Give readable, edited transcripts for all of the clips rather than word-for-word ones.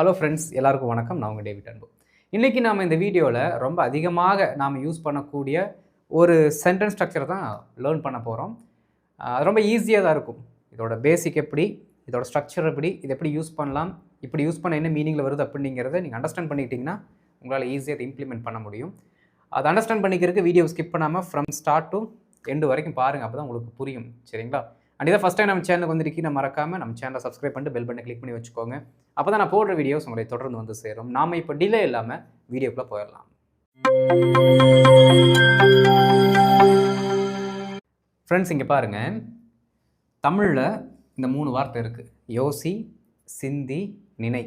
Hello friends, எல்லாருக்கும் வணக்கம். நான் உங்கள் டேவிட் அன்பு. இன்றைக்கி நாம் இந்த வீடியோவில் ரொம்ப அதிகமாக நாம் யூஸ் பண்ணக்கூடிய ஒரு சென்டென்ஸ் ஸ்ட்ரக்சர் தான் லேர்ன் பண்ண போகிறோம். அது ரொம்ப ஈஸியாக தான் இருக்கும். இதோட பேசிக் எப்படி, இதோட ஸ்ட்ரக்சர் எப்படி, இது எப்படி யூஸ் பண்ணலாம், இப்படி யூஸ் பண்ண என்ன மீனிங்கில் வருது அப்படிங்கிறத நீங்கள் அண்டர்ஸ்டாண்ட் பண்ணிக்கிட்டிங்கன்னா உங்களால் ஈஸியாக அதை இம்ப்ளிமெண்ட் பண்ண முடியும். அதை அண்டர்ஸ்டாண்ட் பண்ணிக்கிறதுக்கு வீடியோ ஸ்கிப் பண்ணாமல் ஃப்ரம் ஸ்டார்ட் டு எண்டு வரைக்கும் பாருங்கள். அப்போ தான் உங்களுக்கு புரியும். சரிங்களா? அண்ட் இதை ஃபஸ்ட் டைம் நம்ம சேனலுக்கு வந்திருக்கீங்க, மறக்காமல் நம்ம சேனலை சப்ஸ்கிரைப் பண்ணிட்டு பெல் பட்டனை கிளிக் பண்ணி வச்சுக்கோங்க. அப்போ தான் நான் போடுற வீடியோஸ் உங்களை தொடர்ந்து வந்து சேரும். நாம் இப்போ டிலே இல்லாமல் வீடியோக்குள்ளே போயிடலாம். ஃப்ரெண்ட்ஸ், இங்கே பாருங்கள், தமிழில் இந்த 3 வார்த்தை இருக்குது. யோசி, சிந்தி, நினை.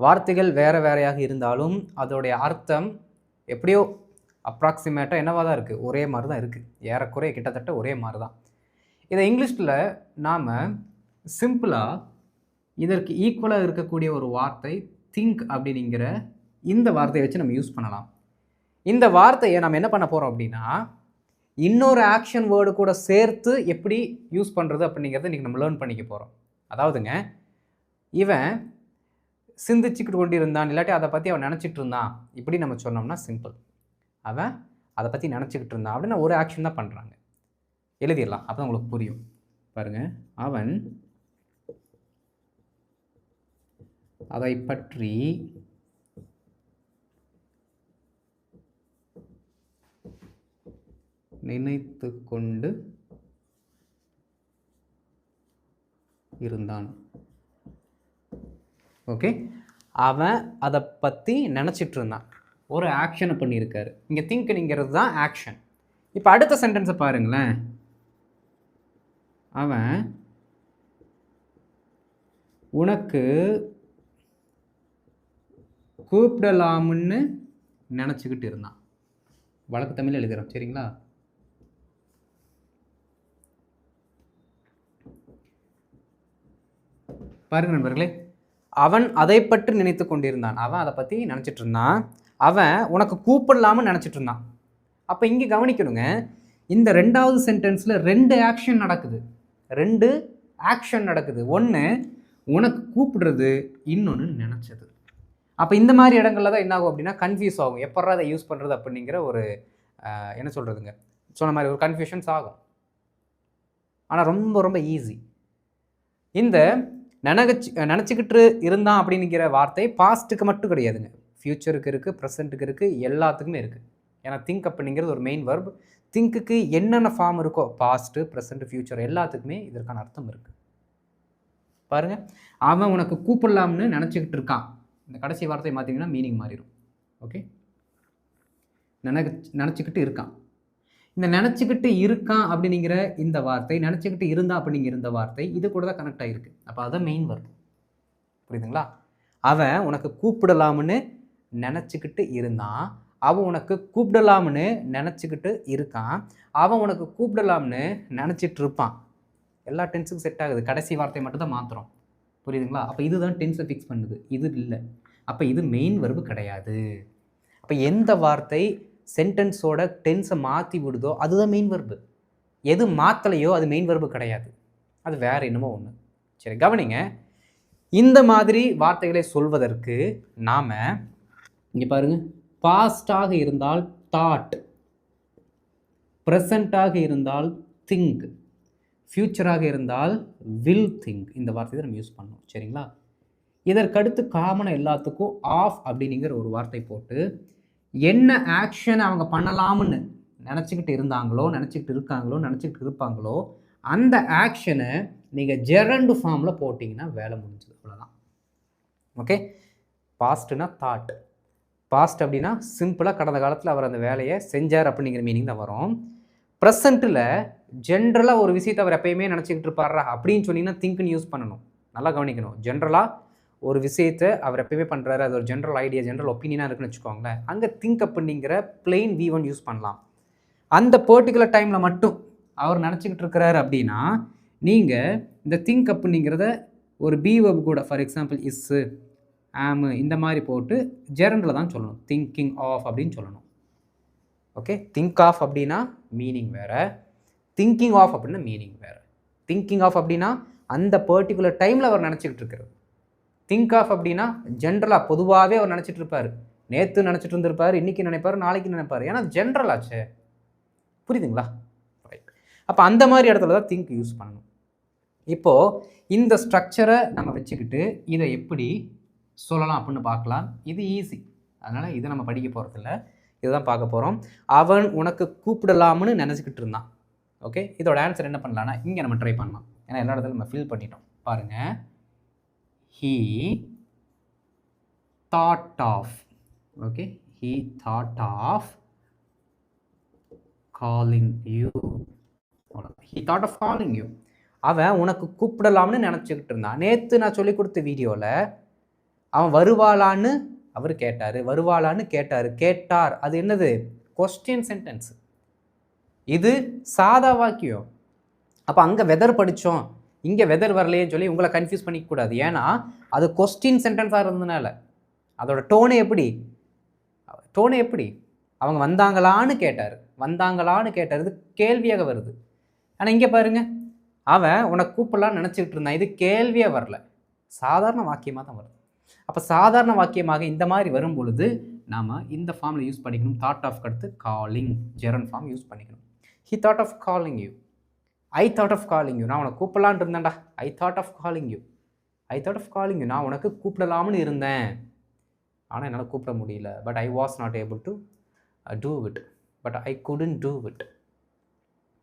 வார்த்தைகள் வேறு வேறையாக இருந்தாலும் அதோடைய அர்த்தம் எப்படியோ அப்ராக்சிமேட்டாக என்னவாக தான் இருக்குது, ஒரே மாதிரி தான் இருக்குது. ஏறக்குறைய கிட்டத்தட்ட ஒரே மாதிரி தான். இதை இங்கிலீஷில் நாம் சிம்பிளாக இதற்கு ஈக்குவலாக இருக்கக்கூடிய ஒரு வார்த்தை திங்க் அப்படிங்கிற இந்த வார்த்தையை வச்சு நம்ம யூஸ் பண்ணலாம். இந்த வார்த்தையை நம்ம என்ன பண்ண போகிறோம் அப்படின்னா, இன்னொரு ஆக்ஷன் வேர்டு கூட சேர்த்து எப்படி யூஸ் பண்ணுறது அப்படிங்கிறத இன்றைக்கி நம்ம லேர்ன் பண்ணிக்க போகிறோம். அதாவதுங்க, இவன் சிந்திச்சுக்கிட்டு கொண்டு இருந்தான், இல்லாட்டி அதை பற்றி அவன் நினச்சிட்டு இருந்தான், இப்படி நம்ம சொன்னோம்னா சிம்பிள். அவன் அதை பற்றி நினச்சிக்கிட்டு இருந்தான் அப்படின்னு ஒரு ஆக்ஷன் தான் பண்ணுறாங்க. எழுதிடலாம், அப்போ உங்களுக்கு புரியும். பாருங்கள், அவன் அதை பற்றி நினைத்து கொண்டு இருந்தான். ஓகே, அவன் அதை பற்றி நினச்சிட்டு இருந்தான், ஒரு ஆக்ஷனை பண்ணியிருக்காரு. இங்கே திங்க்ங்கிறது தான் ஆக்ஷன். இப்போ அடுத்த சென்டென்ஸை பாருங்களேன். அவன் உனக்கு கூப்பிடலாம்னு நினச்சிக்கிட்டு இருந்தான். வழக்கு தமிழ் எழுதுகிறோம், சரிங்களா? பாருங்க நண்பர்களே, அவன் அதை பற்றி நினைத்து கொண்டிருந்தான். அவன் அதை பற்றி நினச்சிட்டு இருந்தான். அவன் உனக்கு கூப்பிடலாம்னு நினச்சிட்டு இருந்தான். அப்போ இங்கே கவனிக்கணுங்க, இந்த 2வது சென்டென்ஸில் 2 ஆக்ஷன் நடக்குது. 2 ஆக்ஷன் நடக்குது. ஒன்று உனக்கு கூப்பிடுறது, இன்னொன்று நினச்சது. அப்போ இந்த மாதிரி இடங்கள்ல தான் என்ன ஆகும் அப்படின்னா கன்ஃபியூஸ் ஆகும். எப்படா அதை யூஸ் பண்ணுறது அப்படிங்கிற ஒரு என்ன சொல்கிறதுங்க, சொன்ன மாதிரி ஒரு கன்ஃபியூஷன்ஸ் ஆகும். ஆனால் ரொம்ப ரொம்ப ஈஸி. இந்த நினச்சிக்கிட்டு இருந்தான் அப்படிங்கிற வார்த்தை பாஸ்ட்டுக்கு மட்டும் கிடையாதுங்க, ஃப்யூச்சருக்கு இருக்குது, ப்ரெசண்ட்டுக்கு இருக்குது, எல்லாத்துக்குமே இருக்குது. ஏன்னா திங்க் அப்படிங்கிறது ஒரு மெயின் வர்ப். திங்க்குக்கு என்னென்ன ஃபார்ம் இருக்கோ, பாஸ்ட்டு, ப்ரெசண்ட், ஃப்யூச்சர் எல்லாத்துக்குமே இதற்கான அர்த்தம் இருக்குது. பாருங்கள், அவன் உனக்கு கூப்பிடலாம்னு நினச்சிக்கிட்டு இருக்கான். இந்த கடைசி வார்த்தை பார்த்தீங்கன்னா மீனிங் மாறிடும். ஓகே, நினச்சிக்கிட்டு இருக்கான். இந்த நினச்சிக்கிட்டு இருக்கான் அப்படிங்கிற இந்த வார்த்தை, நினச்சிக்கிட்டு இருந்தா அப்படிங்கிற இந்த வார்த்தை, இது கூட தான் கனெக்ட் ஆகிருக்கு. அப்போ அதுதான் மெயின் வர்ப். புரியுதுங்களா? அவன் உனக்கு கூப்பிடலாம்னு நினச்சிக்கிட்டு இருந்தான். அவன் உனக்கு கூப்பிடலாம்னு நினச்சிக்கிட்டு இருக்கான். அவன் உனக்கு கூப்பிடலாம்னு நினச்சிட்டு இருப்பான். எல்லா டென்ஸுக்கும் செட் ஆகுது. கடைசி வார்த்தை மட்டும் தான் மாத்திரம். புரியுதுங்களா? அப்போ இதுதான் டென்ஸை ஃபிக்ஸ் பண்ணுது, இது இல்லை. அப்போ இது மெயின் வர்பு கிடையாது. அப்போ எந்த வார்த்தை சென்டென்ஸோட டென்ஸை மாற்றி விடுதோ அதுதான் மெயின் வர்பு. எது மாற்றலையோ அது மெயின் வர்பு கிடையாது, அது வேறு என்னமோ ஒன்று. சரி, கவனிங்க. இந்த மாதிரி வார்த்தைகளை சொல்வதற்கு நாம் இங்கே பாருங்கள், பாஸ்டாக இருந்தால் தாட், ப்ரெசண்ட்டாக இருந்தால் திங்க், ஃப்யூச்சராக இருந்தால் வில் திங்க். இந்த வார்த்தையை நம்ம யூஸ் பண்ணோம், சரிங்களா? இதற்கடுத்து காமனாக எல்லாத்துக்கும் ஆஃப் அப்படிங்கிற ஒரு வார்த்தை போட்டு என்ன ஆக்ஷன் அவங்க பண்ணலாம்னு நினச்சிக்கிட்டு இருந்தாங்களோ, நினச்சிக்கிட்டு இருக்காங்களோ, நினச்சிக்கிட்டு இருப்பாங்களோ, அந்த ஆக்ஷனை நீங்கள் ஜெரண்டு ஃபார்மில் போட்டிங்கன்னா வேலை முடிஞ்சது, அவ்வளோதான். ஓகே, பாஸ்ட்னா தாட், பாஸ்ட் அப்படின்னா சிம்பிளாக கடந்த காலத்தில் அவர் அந்த வேலையை செஞ்சார் அப்படிங்கிற மீனிங் தான் வரும். ப்ரெசண்ட்டில் ஜென்ரலாக ஒரு விஷயத்தை அவர் எப்பயுமே நினச்சிக்கிட்டு இருப்பாரா அப்படின்னு சொன்னீங்கன்னா திங்க்னு யூஸ் பண்ணணும். நல்லா கவனிக்கணும். ஜென்ரலாக ஒரு விஷயத்தை அவர் எப்பயுமே பண்ணுறாரு, அது ஒரு ஜென்ரல் ஐடியா, ஜென்ரல் ஒப்பீனியனாக இருக்குன்னு வச்சுக்கோங்களேன். அங்கே திங்க் அப்படிங்கிற பிளெயின் V1 யூஸ் பண்ணலாம். அந்த பர்டிகுலர் டைமில் மட்டும் அவர் நினச்சிக்கிட்டு இருக்கிறாரு அப்படின்னா நீங்கள் இந்த திங்க் அப்படிங்கிறத ஒரு பி வெர்ப் கூட, ஃபார் எக்ஸாம்பிள் இஸ்ஸு, ஆமு, இந்த மாதிரி போட்டு ஜெரண்டில் தான் சொல்லணும். திங்கிங் ஆஃப் அப்படின்னு சொல்லணும். ஓகே, திங்க் ஆஃப் அப்படின்னா மீனிங் வேறு, திங்கிங் ஆஃப் அப்படின்னா மீனிங் வேறு. திங்கிங் ஆஃப் அப்படின்னா அந்த பர்டிகுலர் டைமில் அவர் நினச்சிக்கிட்டு இருக்கிறது. திங்க் ஆஃப் அப்படின்னா ஜென்ரலாக பொதுவாகவே அவர் நினச்சிட்டு இருப்பார். நேற்று நினச்சிட்டு இருந்திருப்பார், இன்றைக்கி நினைப்பார், நாளைக்கு நினைப்பார். ஏன்னா ஜென்ரல் ஆச்சே. புரியுதுங்களா? ரைட். அப்போ அந்த மாதிரி இடத்துல தான் திங்க் யூஸ் பண்ணணும். இப்போது இந்த ஸ்ட்ரக்சரை நம்ம வச்சுக்கிட்டு இதை எப்படி சொல்லலாம் அப்படின்னு பார்க்கலாம். இது ஈஸி, அதனால் இதை நம்ம படிக்க போகிறதில்ல, இதுதான் பார்க்க போகிறோம். அவன் உனக்கு கூப்பிடலாம்னு நினச்சிக்கிட்டு இருந்தான். ஓகே, இதோட ஆன்சர் என்ன பண்ணலான்னா இங்கே நம்ம ட்ரை பண்ணலாம். ஏன்னா எல்லா இடத்துலையும் நம்ம ஃபில் பண்ணிட்டோம். பாருங்கள், he thought of, okay, he thought of calling you. he thought of calling you. அவன் உனக்கு கூப்பிடலாம்னு நினச்சிக்கிட்டு இருந்தான். நேற்று நான் சொல்லி கொடுத்த வீடியோவில் அவன் வருவாளான்னு அவர் கேட்டார், வருவாளான்னு கேட்டார். கேட்டார் அது என்னது? Question sentence. இது சாதா வாக்கியம். அப்போ அங்கே வெதர் படித்தோம், இங்கே வெதர் வரலையேன்னு சொல்லி உங்களை கன்ஃபியூஸ் பண்ணிக்கக்கூடாது. ஏன்னா அது கொஸ்டின் சென்டென்ஸாக இருந்ததுனால அதோட டோனே எப்படி அவங்க வந்தாங்களான்னு கேட்டார், வந்தாங்களான்னு கேட்டார், இது கேள்வியாக வருது. ஆனால் இங்கே பாருங்க, அவன் உனக்கு கூப்பிடலான்னு நினச்சிக்கிட்டு இருந்தான், இது கேள்வியாக வரல, சாதாரண வாக்கியமாக தான் வருது. அப்போ சாதாரண வாக்கியமாக இந்த மாதிரி வரும் பொழுது நாம் இந்த ஃபார்மில் யூஸ் பண்ணிக்கணும். தாட் ஆஃப் அடுத்து காலிங், ஜெரண்ட் ஃபார்ம் யூஸ் பண்ணிக்கணும். He thought of calling you, I thought of calling you, நான் உனக்கு கூப்பிடலான்னு இருந்தேன்டா. I thought of calling you, I thought of calling you, நான் உனக்கு கூப்பிடலாம்னு இருந்தேன், ஆனால் என்னால் கூப்பிட முடியல. But I was not able to do it, but I couldn't do it.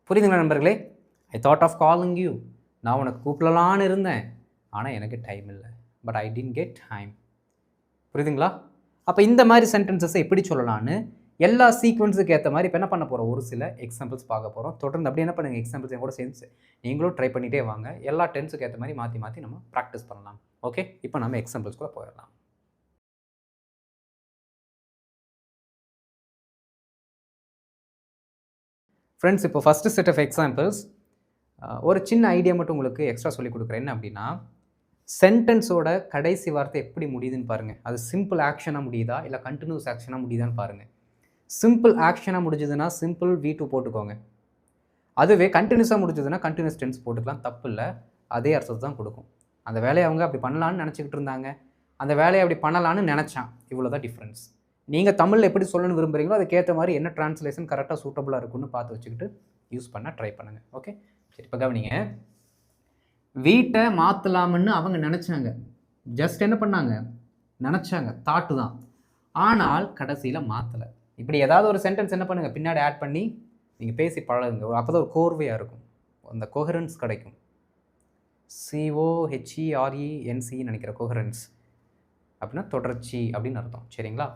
புரியுதுங்களா நண்பர்களே? I thought of calling you, நான் உனக்கு கூப்பிடலான்னு இருந்தேன், ஆனால் எனக்கு டைம் இல்லை, but I didn't get time. புரியுதுங்களா? அப்போ இந்த மாதிரி சென்டென்சஸை எப்படி சொல்லலான்னு எல்லா சீக்வன்ஸுக்கு ஏற்ற மாதிரி இப்போ என்ன பண்ண போகிறோம், ஒரு சில எக்ஸாம்பிள்ஸ் பார்க்க போகிறோம். தொடர்ந்து அப்படி என்ன பண்ணுங்கள், எக்ஸாம்பிள்ஸ் என் கூட சேர்ந்து நீங்களும் ட்ரை பண்ணிகிட்டே வாங்க. எல்லா டென்ஸுக்கு ஏற்ற மாதிரி மாற்றி மாற்றி நம்ம ப்ராக்டிஸ் பண்ணலாம். ஓகே, இப்போ நம்ம எக்ஸாம்பிள்ஸ் கூட போயிடலாம். ஃப்ரெண்ட்ஸ், இப்போ ஃபஸ்ட்டு செட் ஆஃப் எக்ஸாம்பிள்ஸ் ஒரு சின்ன ஐடியா மட்டும் உங்களுக்கு எக்ஸ்ட்ரா சொல்லி கொடுக்குறேன். என்ன அப்படின்னா, சென்டென்ஸோட கடைசி வார்த்தை எப்படி முடியுதுன்னு பாருங்கள். அது சிம்பிள் ஆக்ஷனாக முடியுதா இல்லை கண்டினியூஸ் ஆக்ஷனாக முடியுதான்னு பாருங்கள். சிம்பிள் ஆக்ஷனாக முடிஞ்சதுன்னா சிம்பிள் V2 போட்டுக்கோங்க. அதுவே கண்டினியூஸாக முடிஞ்சதுன்னா கண்டினியூஸ் டென்ஸ் போட்டுக்கலாம், தப்பு இல்லை, அதே அர்த்தத்தை தான் கொடுக்கும். அந்த வேலையை அவங்க அப்படி பண்ணலான்னு நினச்சிக்கிட்டு இருந்தாங்க, அந்த வேலையை அப்படி பண்ணலான்னு நினச்சான், இவ்வளோ தான் டிஃப்ரென்ஸ். நீங்கள் தமிழில் எப்படி சொல்லணும்னு விரும்புகிறீங்களோ அதுக்கேற்ற மாதிரி என்ன ட்ரான்ஸ்லேஷன் கரெக்டாக சூட்டபுளாக இருக்குன்னு பார்த்து வச்சுக்கிட்டு யூஸ் பண்ண ட்ரை பண்ணுங்கள். ஓகே, சரி. இப்போ கவனிங்க, வீட்டை மாற்றலாம்னு அவங்க நினச்சாங்க. ஜஸ்ட் என்ன பண்ணாங்க, நினச்சாங்க, தாட்டு தான். ஆனால் கடைசியில் மாற்றலை. இப்படி ஏதாவது ஒரு சென்டென்ஸ் என்ன பண்ணுங்கள், பின்னாடி ஆட் பண்ணி நீங்கள் பேசி பழகுங்க. அப்போ தான் ஒரு கோர்வையாக இருக்கும், அந்த கோஹரன்ஸ் கிடைக்கும். COHERENC நினைக்கிற கோஹரன்ஸ் அப்படின்னா தொடர்ச்சி அப்படின்னு அர்த்தம். சரிங்களா?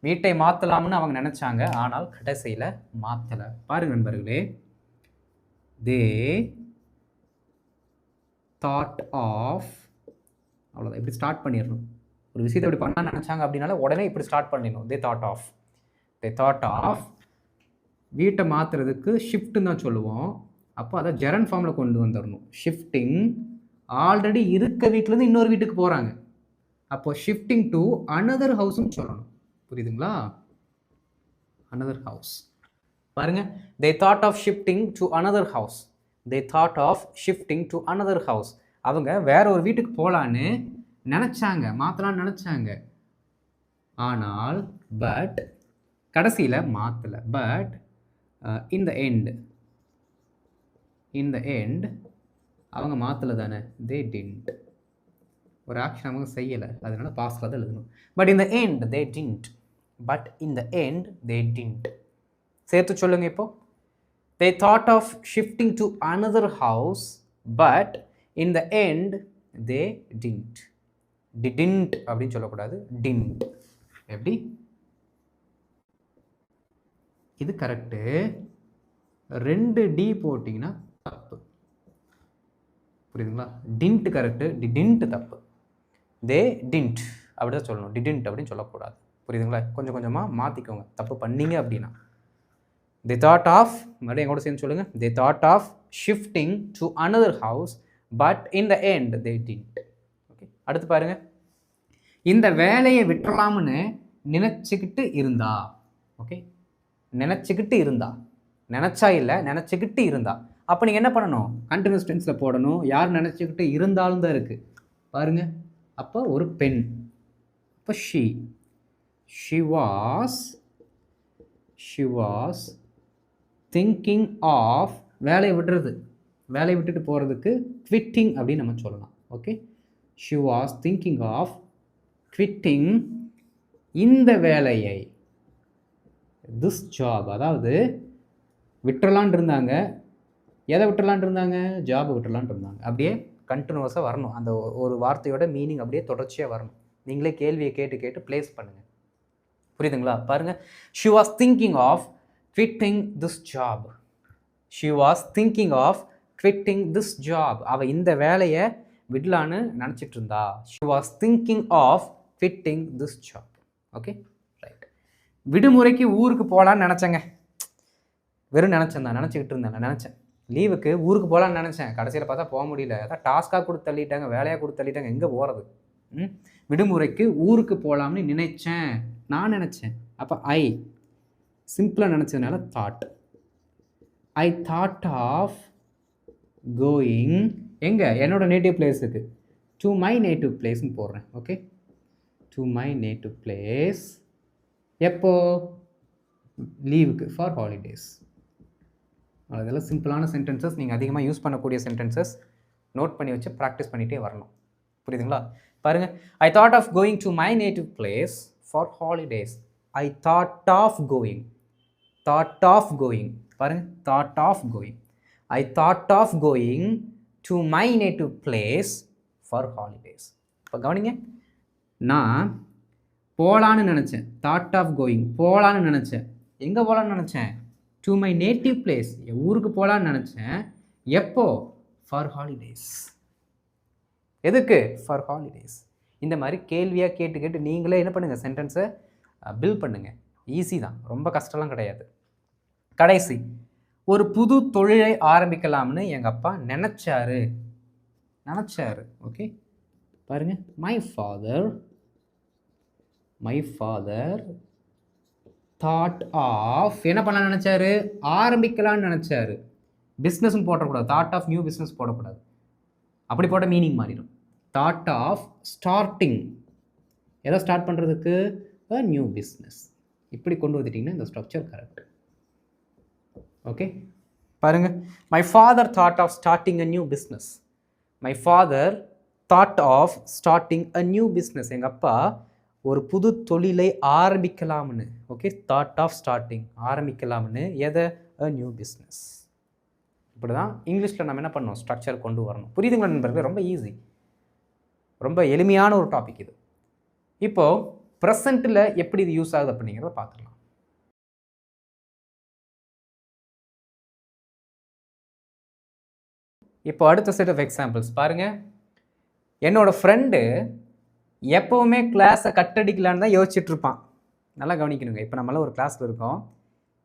வீட்டை மாற்றலாம்னு அவங்க நினச்சாங்க, ஆனால் கடைசியில் மாற்றலை. பாருங்க நண்பர்களே, தே தாட் ஆஃப், அவ்வளோதான். இப்படி ஸ்டார்ட் பண்ணிடணும். ஒரு விஷயத்தை இப்படி பண்ண நினச்சாங்க அப்படின்னால உடனே இப்படி ஸ்டார்ட் பண்ணிடணும். தே தாட் ஆஃப் வீட்டை மாற்றுறதுக்கு ஷிஃப்ட்டுன்னு தான் சொல்லுவோம். அப்போ அதை ஜெரண்ட் ஃபார்மில் கொண்டு வந்துடணும். ஷிஃப்டிங், ஆல்ரெடி இருக்க வீட்டிலேருந்து இன்னொரு வீட்டுக்கு போகிறாங்க, அப்போ ஷிஃப்டிங் டு அனதர் ஹவுஸ்ன்னு சொல்லணும். புரியுதுங்களா? Another house. பாருங்க, they thought of shifting to another house, they thought of shifting to another house. அவங்க வேற ஒரு வீட்டுக்கு போகலான்னு நினச்சாங்க, மாற்றலான்னு நினச்சாங்க, ஆனால் பட் கடைசியில் மாற்றலை. பட் இந்த எண்ட் அவங்க மாற்றலை தானே, தே டிண்ட். ஒரு ஆக்ஷன் அவங்க செய்யலை, அதனால பாஸ்டில் தான் எழுதணும். பட் இந்த எண்ட் தே டிண்ட், பட் இந்த எண்ட் தே டிண்ட். சேர்த்து சொல்லுங்க. இப்போ they thought of shifting to another house, but in the end they didn't அப்படின்னு சொல்லக்கூடாது, didn't. எப்படி? இது கரெக்டு, 2 D போட்டிங்கன்னா தப்பு. புரியுதுங்களா? didn't கரெக்டு, didn't தப்பு. they didn't அப்படி தான் சொல்லணும், didn't அப்படின்னு சொல்லக்கூடாது. புரியுதுங்களா? கொஞ்சம் கொஞ்சமாக மாற்றிக்கோங்க தப்பு பண்ணீங்க அப்படின்னா. they thought of, மறுபடியும் எங்கூட சேர்ந்து சொல்லுங்கள், they thought of shifting to another house, but in the end they didn't. Okay, அடுத்து பாருங்க, இந்த வேலையை விட்டுறலாம்னு நினச்சிக்கிட்டு இருந்தா. ஓகே, நினச்சிக்கிட்டு இருந்தா, நினச்சா இல்லை, நினச்சிக்கிட்டு இருந்தா. அப்போ நீங்கள் என்ன பண்ணணும், கண்டினியூஸ் டென்ஸில் போடணும். யார் நினச்சிக்கிட்டு இருந்தாலும் தான் இருக்குது. பாருங்கள், அப்போ ஒரு பெண். அப்போ ஷி வாஸ் திங்கிங் ஆஃப் வேலையை விடுறது, வேலையை விட்டுட்டு போகிறதுக்கு குவிட்டிங் அப்படின்னு நம்ம சொல்லலாம். Okay, she was thinking of quitting இந்த வேலையை, திஸ் ஜாப், அதாவது விட்டுறலான் இருந்தாங்க. எதை விட்டுறலான் இருந்தாங்க? ஜாபை விட்டுறலான் இருந்தாங்க. அப்படியே கண்டினியூஸாக வரணும், அந்த ஒரு வார்த்தையோட மீனிங் அப்படியே தொடர்ச்சியாக வரணும். நீங்களே கேள்வியை கேட்டு கேட்டு பிளேஸ் பண்ணுங்கள். புரியுதுங்களா? பாருங்கள், she was thinking of quitting this job. She was thinking of quitting this job. அவள் இந்த வேலையை விடலான்னு நினச்சிட்டு இருந்தா. She was thinking of quitting this job. Okay, right. விடுமுறைக்கு ஊருக்கு போகலான்னு நினச்சேங்க. வெறும் நினச்சேன் தான், நினச்சிக்கிட்டு இருந்தேன். நினச்சேன் லீவுக்கு ஊருக்கு போகலான்னு நினச்சேன். கடைசியில் பார்த்தா போக முடியல. அதான் டாஸ்க்காக கொடுத்து தள்ளிட்டாங்க, வேலையாக கொடுத்து தள்ளிட்டாங்க. எங்கே போகிறது? விடுமுறைக்கு ஊருக்கு போகலாம்னு நினைச்சேன், நான் நினச்சேன். அப்போ ஐ சிம்பிளாக நினச்சதுனால thought. I thought of going எங்கே? என்னோட நேட்டிவ் பிளேஸுக்கு. டு மை நேட்டிவ் பிளேஸ்ன்னு போடுறேன். Okay, to my native place. எப்போ? லீவுக்கு, ஃபார் ஹாலிடேஸ். அதெல்லாம் சிம்பிளான சென்டென்சஸ், நீங்கள் அதிகமாக யூஸ் பண்ணக்கூடிய சென்டென்சஸ். நோட் பண்ணி வச்சு ப்ராக்டிஸ் பண்ணிகிட்டே வரணும். புரியுதுங்களா? பாருங்கள், I thought of going to my native place for holidays. I thought of going, thought of going. பாருங்கள், thought of going. I thought of going to my native place for holidays. இப்போ கவனிங்க, நான் போகலான்னு நினச்சேன். தாட் ஆஃப் கோயிங், போகலான்னு நினச்சேன். எங்கே போகலான்னு நினச்சேன்? டு மை நேட்டிவ் பிளேஸ், என் ஊருக்கு போகலான்னு நினச்சேன். எப்போ? For holidays. எதுக்கு? For holidays. இந்த மாதிரி கேள்வியாக கேட்டு கேட்டு நீங்களே என்ன பண்ணுங்கள், சென்டென்ஸை பில்ட் பண்ணுங்கள். ஈஸி தான், ரொம்ப கஷ்டம்லாம் கிடையாது. கடைசி, ஒரு புது தொழிலை ஆரம்பிக்கலாம்னு எங்கள் அப்பா நினச்சாரு. ஓகே, பாருங்கள், மை ஃபாதர் தாட் ஆஃப் என்ன பண்ண நினச்சாரு? ஆரம்பிக்கலான்னு நினச்சாரு. பிஸ்னஸ்ன்னு போடக்கூடாது, தாட் ஆஃப் நியூ பிஸ்னஸ் போடக்கூடாது. அப்படி போட்ட மீனிங் மாறிடும். தாட் ஆஃப் ஸ்டார்டிங், எதை ஸ்டார்ட் பண்ணுறதுக்கு? A new business. இப்படி கொண்டு வந்துட்டிங்கன்னா இந்த ஸ்ட்ரக்சர் கரெக்ட். ஓகே, பாருங்கள், my father thought of starting a new business. My father thought of starting a new business. எங்கள் அப்பா ஒரு புது தொழிலை ஆரம்பிக்கலாம்னு. ஓகே, தாட் ஆஃப் ஸ்டார்டிங், ஆரம்பிக்கலாம்னு. எதை? A new business. இப்படி தான் இங்கிலீஷில் நம்ம என்ன பண்ணோம், ஸ்ட்ரக்சர் கொண்டு வரணும். புரியுதுங்களா நண்பர்களே? ரொம்ப ஈஸி, ரொம்ப எளிமையான ஒரு டாபிக் இது. இப்போது ப்ரெசண்ட்டில் எப்படி இது யூஸ் ஆகுது அப்படிங்கிறத பார்த்துக்கலாம். இப்போ அடுத்த செட் ஆஃப் எக்ஸாம்பிள்ஸ் பாருங்கள். என்னோட ஃப்ரெண்டு எப்போவுமே கிளாஸை கட்டடிக்கலான்னு தான் யோசிச்சுட்டு இருப்பான். நல்லா கவனிக்கணுங்க. இப்போ நம்மளாம் ஒரு கிளாஸில் இருக்கோம்.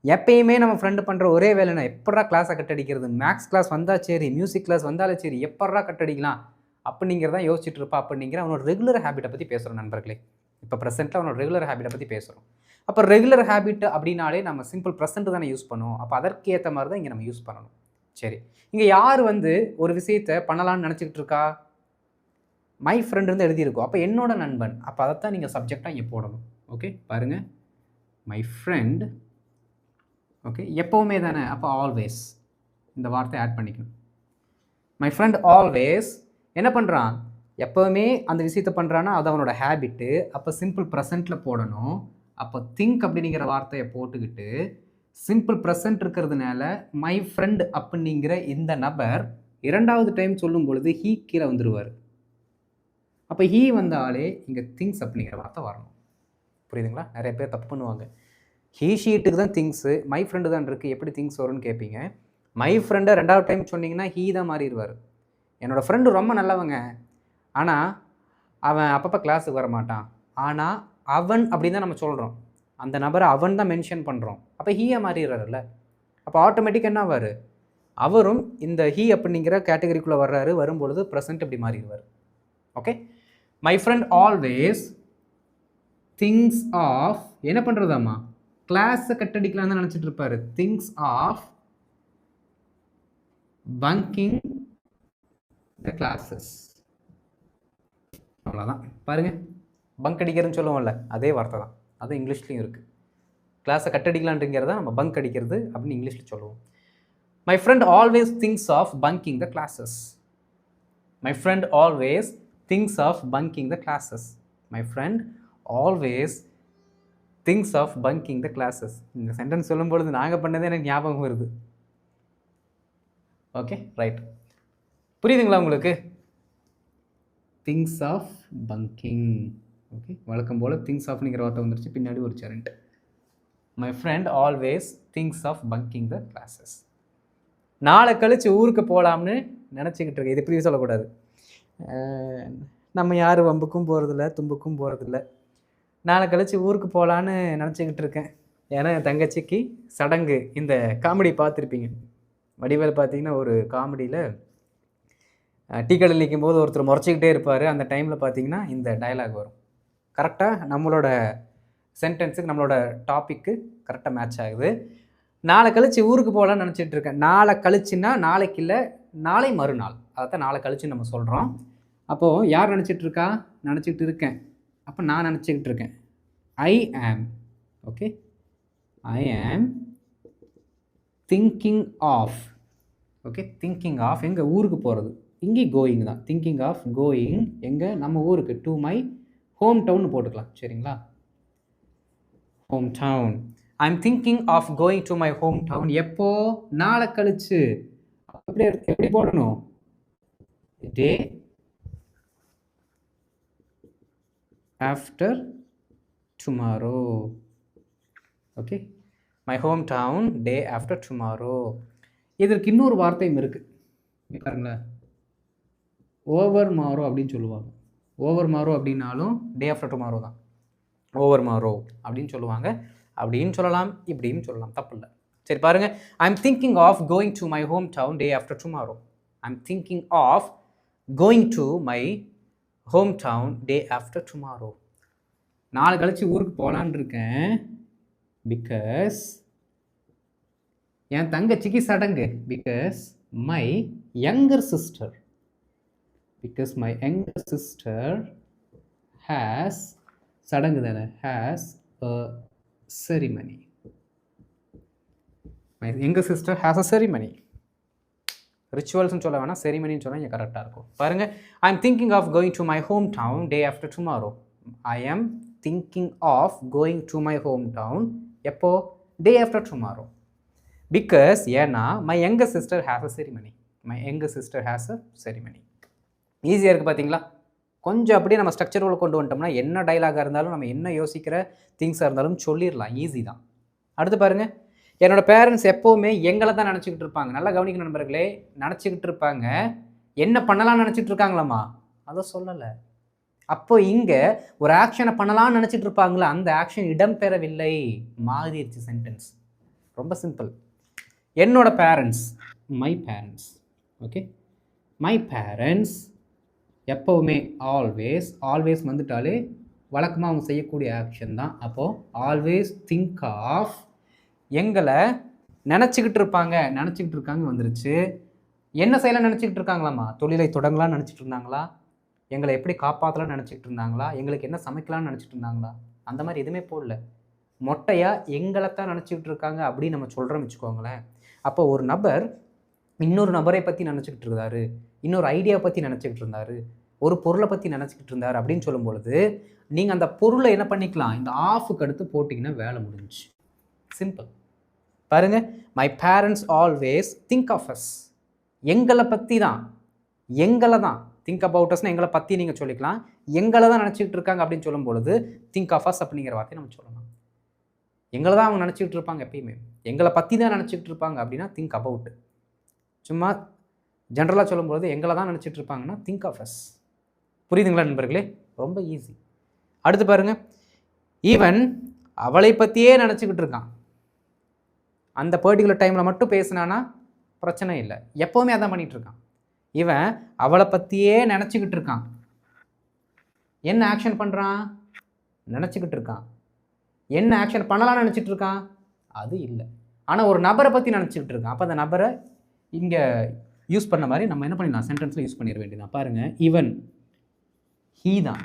எப்பயுமே நம்ம ஃப்ரெண்டு பண்ணுற ஒரே வேலைனா எப்படா கிளாஸை கட்டடிக்கிறது, மேக்ஸ் கிளாஸ் வந்தால் சரி, மியூசிக் கிளாஸ் வந்தாலும் சரி, எப்படா கட்டடிக்கலாம் அப்படிங்கிறதான் யோசிச்சுட்டு இருப்பா. அப்படிங்கிற அவனோட ரெகுலர் ஹேபிட்டை பற்றி பேசுகிறோம் நண்பர்களே. இப்போ ப்ரெசென்ட்டில் அவனோட ரெகுலர் ஹேபிட்டை பற்றி பேசுகிறோம். அப்போ ரெகுலர் ஹேபிட் அப்படின்னாலே நம்ம சிம்பிள் ப்ரெசென்ட் தானே யூஸ் பண்ணுவோம். அப்போ அதற்கு ஏற்ற மாதிரி தான் இங்கே நம்ம யூஸ் பண்ணணும். சரி, இங்கே யார் ஒரு விஷயத்தை பண்ணலான்னு நினச்சிக்கிட்டு இருக்கா? மை ஃப்ரெண்டு இருந்து எழுதியிருக்கோம். அப்போ என்னோட நண்பன். அப்போ அதைத்தான் நீங்கள் சப்ஜெக்டாக இங்கே போடணும். ஓகே, பாருங்கள், மை ஃப்ரெண்ட். ஓகே, எப்போவுமே தானே, அப்போ ஆல்வேஸ் இந்த வார்த்தை ஆட் பண்ணிக்கணும். மை ஃப்ரெண்ட் ஆல்வேஸ் என்ன பண்ணுறான்? எப்போவுமே அந்த விஷயத்தை பண்ணுறான்னா அது அவனோட ஹேபிட்டு. அப்போ சிம்பிள் ப்ரெசண்ட்டில் போடணும். அப்போ திங்க் அப்படிங்கிற வார்த்தையை போட்டுக்கிட்டு சிம்பிள் ப்ரெசண்ட் இருக்கிறதுனால மை ஃப்ரெண்ட் அப்படிங்கிற இந்த நபர் இரண்டாவது டைம் சொல்லும் பொழுது ஹீ கீழே வந்துடுவார். அப்போ ஹீ வந்தாலே இங்கே திங்ஸ் அப்படிங்கிற வார்த்தை வரணும். புரியுதுங்களா? நிறைய பேர் தப்பு பண்ணுவாங்க. ஹீ ஷீட்டுக்கு தான் திங்ஸு, மை ஃப்ரெண்டு தான் இருக்குது, எப்படி திங்ஸ் வரும்னு கேட்பீங்க. மை ஃப்ரெண்டை ரெண்டாவது டைம் சொன்னீங்கன்னா ஹீ தான் மாறிடுவார். என்னோடய ஃப்ரெண்டு ரொம்ப நல்லவங்க, ஆனால் அவன் அப்பப்போ கிளாஸுக்கு வர மாட்டான். ஆனால் அவன் அப்படின்னு தான் நம்ம சொல்கிறோம். அந்த நபரை அவன் தான் மென்ஷன் பண்ணுறோம். அப்போ ஹீயை மாறிடுறாருல்ல. அப்போ ஆட்டோமேட்டிக் என்ன ஆவார்? அவரும் இந்த ஹீ அப்படிங்கிற கேட்டகரிக்குள்ளே வர்றாரு. வரும்பொழுது ப்ரெசன்ட் இப்படி மாறிடுவார். Okay, my friend always things of என்ன பண்ணுறதாம்மா? கிளாஸை கட்டடிக்கலாம் தான் நினச்சிட்டு இருப்பாரு. Things of bunking the classes. அவ்வளோதான். பாருங்கள், பங்க் அடிக்கிறதுன்னு சொல்லுவோம்ல, அதே வார்த்தை தான். அது இங்கிலீஷ்லேயும் இருக்குது. கிளாஸை கட்டடிக்கலான்றங்கிறத நம்ம பங்க் அடிக்கிறது அப்படின்னு இங்கிலீஷில் சொல்லுவோம். My friend always things of bunking the classes. My friend always things of bunking the classes. My friend always things of bunking the classes. இந்த சென்டென்ஸ் சொல்லும்பொழுது நாங்கள் பண்ணதே எனக்கு ஞாபகம் வருது. Okay, right. புரியுதுங்களா உங்களுக்கு? Things of bunking. ஓகே, வழக்கம் போல் திங்ஸ் ஆஃப்ங்கிற வார்த்தை வந்துருச்சு, பின்னாடி ஒரு சரண்ட். My friend always things of bunking the classes. நாளை கழித்து ஊருக்கு போகலாம்னு நினச்சிக்கிட்டு இருக்கேன். இது இப்படி சொல்லக்கூடாது. நம்ம யார் வம்புக்கும் போகிறதில்ல, தும்புக்கும் போகிறதில்ல. நாளை கழித்து ஊருக்கு போகலான்னு நினச்சிக்கிட்டு இருக்கேன். ஏன்னா என் தங்கச்சிக்கு சடங்கு. இந்த காமெடி பார்த்துருப்பீங்க, வடிவேல் பார்த்தீங்கன்னா ஒரு காமெடியில் டீ கடையில் நிற்கும் போது ஒருத்தர் முறைச்சிக்கிட்டே இருப்பார். அந்த டைமில் பார்த்தீங்கன்னா இந்த டயலாக் வரும். கரெக்டாக நம்மளோட சென்டென்ஸுக்கு, நம்மளோட டாப்பிக்கு கரெக்டாக மேட்ச் ஆகுது. நாளை கழித்து ஊருக்கு போகலான்னு நினச்சிட்டு இருக்கேன். நாளை கழிச்சுன்னா நாளைக்கு இல்லை, நாளை மறுநாள். அதைத்தான் நாளை கழிச்சுன்னு நம்ம சொல்கிறோம். அப்போது யார் நினச்சிட்டு இருக்கா? நினச்சிக்கிட்டு இருக்கேன். அப்போ நான் நினச்சிக்கிட்டு இருக்கேன். ஐ ஆம். Okay, I am thinking of. Okay, thinking of எங்கள் ஊருக்கு போகிறது. இங்கே கோயிங் தான். திங்கிங் ஆஃப் கோயிங் எங்கே? நம்ம ஊருக்கு. டு மை ஹோம் டவுன் போட்டுக்கலாம். சரிங்களா? Home town. I am thinking of going to my home town. எப்போ? நாளை கழிச்சு. எப்படி போடணும்? Day after tomorrow. Okay, my home town day after tomorrow. இதற்கு இன்னொரு வார்த்தையும் இருக்குது பாருங்களேன். ஓவர் மாரோ அப்படின்னு சொல்லுவாங்க. ஓவர் மாரோ அப்படின்னாலும் டே ஆஃப்டர் டுமாரோ தான். ஓவர் மாரோ அப்படின்னு சொல்லுவாங்க. அப்படின்னு சொல்லலாம், இப்படின்னு சொல்லலாம், தப்பு இல்லை. சரி பாருங்கள். I am thinking of going to my home town day after tomorrow. I am thinking of going to my home town day after tomorrow. நாளை கழிச்சு ஊருக்கு போகலான் இருக்கேன். பிகாஸ் என் தங்கச்சிக்கு சடங்கு. Because my younger sister. Because my younger sister has, சடங்கு தானே, has a ceremony. My younger sister has a ceremony. ரிச்சுவல்ஸ்னு சொல்ல வேணாம், செரிமனின்னு சொன்னால் இங்கே கரெக்டாக இருக்கும். பாருங்கள். I am thinking of going to my home town day after tomorrow. I am thinking of going to my home town எப்போ? Day after tomorrow. பிகாஸ் ஏன்னா my younger sister has a ceremony. My younger sister has a ceremony. ஈஸியாக இருக்குது பார்த்தீங்களா? கொஞ்சம் அப்படியே நம்ம ஸ்ட்ரக்சரோட கொண்டு வந்துட்டோம்னா என்ன டைலாகாக இருந்தாலும், நம்ம என்ன யோசிக்கிற திங்ஸாக இருந்தாலும் சொல்லிடலாம். ஈஸி தான். அடுத்து பாருங்கள். என்னோடய பேரண்ட்ஸ் எப்போவுமே எங்களை தான் நினச்சிக்கிட்டு இருப்பாங்க. நல்லா கவனிக்கணும் நண்பர்களே. நினச்சிக்கிட்டு இருப்பாங்க. என்ன பண்ணலாம்னு நினச்சிட்டு இருக்காங்களாம்மா? அதை சொல்லலை. அப்போ இங்கே ஒரு ஆக்ஷனை பண்ணலாம்னு நினச்சிட்டு இருப்பாங்களா, அந்த ஆக்ஷன் இடம் பெறவில்லை, மாறிடுச்சு சென்டென்ஸ். ரொம்ப சிம்பிள். என்னோட parents, my parents. Okay, my parents எப்போவுமே, ஆல்வேஸ். ஆல்வேஸ் வந்துட்டாலே வழக்கமாக அவங்க செய்யக்கூடிய ஆக்ஷன் தான். அப்போது ஆல்வேஸ் திங்க் ஆஃப், எங்களை நினச்சிக்கிட்டு இருப்பாங்க, நினச்சிக்கிட்டு இருக்காங்க வந்துருச்சு. என்ன செய்யலாம் நினச்சிக்கிட்டு இருக்காங்களாம்மா? தொழிலை தொடங்கலாம்னு நினச்சிட்டு இருந்தாங்களா? எங்களை எப்படி காப்பாற்றலாம்னு நினச்சிக்கிட்டு இருந்தாங்களா? எங்களுக்கு என்ன சமைக்கலாம்னு நினச்சிட்டு இருந்தாங்களா? அந்த மாதிரி எதுவுமே போடல. மொட்டையாக எங்களைத்தான் நினச்சிக்கிட்டு இருக்காங்க அப்படின்னு நம்ம சொல்கிறோம்னு வச்சுக்கோங்களேன். அப்போ ஒரு நபர் இன்னொரு நபரை பற்றி நினச்சிக்கிட்டு இருந்தாரு, இன்னொரு ஐடியா பற்றி நினச்சிக்கிட்டு இருந்தார், ஒரு பொருளை பற்றி நினச்சிக்கிட்டு இருந்தார் அப்படின்னு சொல்லும் பொழுது நீங்கள் அந்த பொருளை என்ன பண்ணிக்கலாம்? இந்த ஆஃபுக்கு அடுத்து போட்டிங்கன்னா வேலை முடிஞ்சிச்சு. சிம்பிள். பாருங்கள். My parents always think of us. எங்களை பற்றி தான், எங்களை தான். திங்க் அபவுட் அஸ்னால் எங்களை பற்றி நீங்கள் சொல்லிக்கலாம். எங்களை தான் நினச்சிக்கிட்டு இருக்காங்க அப்படின்னு சொல்லும் பொழுது திங்க் ஆஃப் அஸ் அப்படிங்கிற வார்த்தையை நம்ம சொல்லலாம். எங்களை தான் அவங்க நினச்சிக்கிட்டு இருப்பாங்க. எப்பயுமே எங்களை பற்றி தான் நினச்சிக்கிட்டு இருப்பாங்க அப்படின்னா திங்க் அபவுட். சும்மா ஜென்ரலாக சொல்லும்போது எங்களை தான் நினச்சிட்டு இருப்பாங்கன்னா திங்க் ஆஃப் அஸ். புரியுதுங்களா நண்பர்களே? ரொம்ப ஈஸி. அடுத்து பாருங்கள். ஈவன் அவளை பற்றியே நினச்சிக்கிட்டு இருக்கான். அந்த பர்டிகுலர் டைமில் மட்டும் பேசினானா பிரச்சனை இல்லை, எப்போவுமே அதான் பண்ணிகிட்டு இருக்கான். இவன் அவளை பற்றியே நினச்சிக்கிட்டு இருக்கான். என்ன ஆக்ஷன் பண்ணுறான்? நினச்சிக்கிட்டு இருக்கான். என்ன ஆக்ஷன் பண்ணலான்னு நினச்சிட்டு இருக்கான்? அது இல்லை. ஆனால் ஒரு நபரை பற்றி நினச்சிக்கிட்டு இருக்கான். அப்போ அந்த நபரை இங்கே யூஸ் பண்ண மாதிரி நம்ம என்ன பண்ணிடலாம்? சென்டென்ஸில் யூஸ் பண்ணிட வேண்டியதான். பாருங்கள். ஈவன் ஹீ தான்.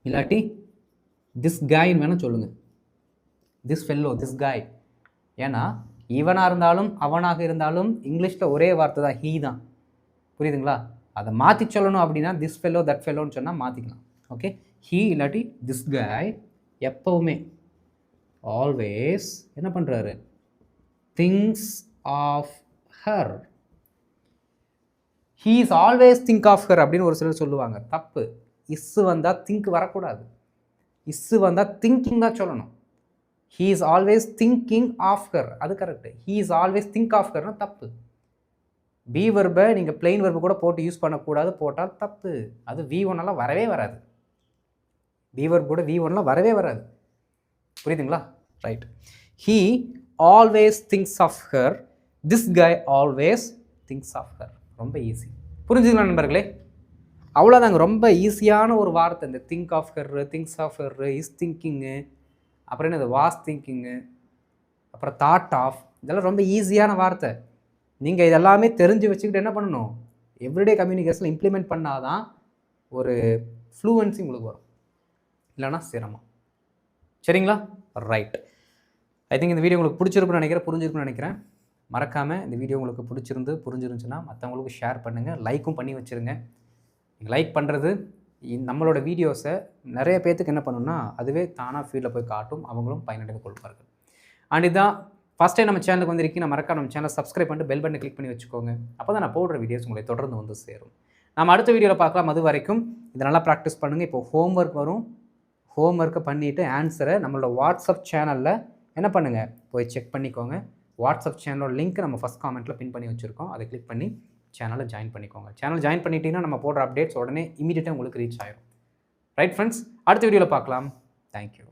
இல்லாட்டி திஸ் காய்ன்னு வேணால் சொல்லுங்கள், திஸ் ஃபெல்லோ, திஸ் காய். ஏன்னா இவனாக இருந்தாலும் அவனாக இருந்தாலும் இங்கிலீஷில் ஒரே வார்த்தை தான், ஹீ தான். புரியுதுங்களா? அதை மாற்றி சொல்லணும் அப்படின்னா திஸ் ஃபெல்லோ தட் ஃபெல்லோன்னு சொன்னால் மாற்றிக்கலாம். ஓகே, ஹீ இல்லாட்டி திஸ் காய் எப்போவுமே ஆல்வேஸ் என்ன பண்ணுறாரு, thinks of her. He is always think of her அப்படின்னு ஒரு சிலர் சொல்லுவாங்க. தப்பு. இஸ்ஸு வந்தால் திங்க் வரக்கூடாது. இஸ்ஸு வந்தால் திங்கிங் தான் சொல்லணும். He is always thinking of her, அது correct. He is always think of ஹர்னா தப்பு. பி வெர்பை நீங்கள் பிளெயின் வெர்பு கூட போட்டு யூஸ் பண்ணக்கூடாது, போட்டால் தப்பு. அது V1 வரவே வராது. பி வெர்பு கூட V1 வரவே வராது. புரியுதுங்களா? Right. He always things of her, this guy always things of her. ரொம்ப ஈஸி. புரிஞ்சுங்களா நண்பர்களே? அவ்வளோதாங்க. ரொம்ப ஈஸியான ஒரு வார்த்தை இந்த think of her, thinks of her, is thinking, அப்புறம் என்னது வாஸ் திங்கிங்கு, அப்புறம் தாட் ஆஃப். இதெல்லாம் ரொம்ப ஈஸியான வார்த்தை. நீங்கள் இதெல்லாமே தெரிஞ்சு வச்சுக்கிட்டு என்ன பண்ணணும், எவ்ரிடே கம்யூனிகேஷனில் இம்ப்ளிமெண்ட் பண்ணால் தான் ஒரு ஃப்ளூவன்சி உங்களுக்கு வரும், இல்லைனா சிரமம். சரிங்களா? ரைட். ஐ திங்க் இந்த வீடியோ உங்களுக்கு பிடிச்சிருக்குன்னு நினைக்கிறேன், புரிஞ்சிருக்குன்னு நினைக்கிறேன். மறக்காமல் இந்த வீடியோ உங்களுக்கு புரிஞ்சிருந்துச்சுன்னா மற்றவங்களுக்கு ஷேர் பண்ணுங்கள், லைக்கும் பண்ணி வச்சுருங்க. நீங்கள் லைக் பண்ணுறது நம்மளோட வீடியோஸை நிறைய பேர்த்துக்கு என்ன பண்ணுன்னா அதுவே தானாக ஃபீல்டில் போய் காட்டும், அவங்களும் பயனடைந்து கொள்வார்கள். அண்ட் இதான் ஃபஸ்ட் டைம் நம்ம சேனலுக்கு வந்திருக்கீங்க, மறக்காம நம்ம சேனலை சப்ஸ்கிரைப் பண்ணிட்டு பெல் பட்டனை கிளிக் பண்ணி வச்சுக்கோங்க. அப்போ தான் நான் போடுற வீடியோஸ் உங்களை தொடர்ந்து வந்து சேரும். நம்ம அடுத்த வீடியோவில் பார்க்கலாம். அது வரைக்கும் இதை நல்லா ப்ராக்டிஸ் பண்ணுங்கள். இப்போ ஹோம்ஒர்க் வரும், ஹோம்ஒர்க்கை பண்ணிவிட்டு ஆன்சரை நம்மளோட வாட்ஸ்அப் சேனலில் என்ன பண்ணுங்கள், போய் செக் பண்ணிக்கோங்க. வாட்ஸ்அப் சேனலோட லிங்க் நம்ம ஃபஸ்ட் காமெண்ட்டில் பின் பண்ணி வச்சுருக்கோம், அதை கிளிக் பண்ணி சேனலை ஜாயின் பண்ணிக்கோங்க. சேனல் ஜாயின் பண்ணிட்டீங்கன்னா நம்ம போடுற அப்டேட்ஸ் உடனே இமீடியட்டாக உங்களுக்கு ரீச் ஆயிடும். ரைட் ஃப்ரெண்ட்ஸ், அடுத்த வீடியோவில் பார்க்கலாம். தேங்க்யூ.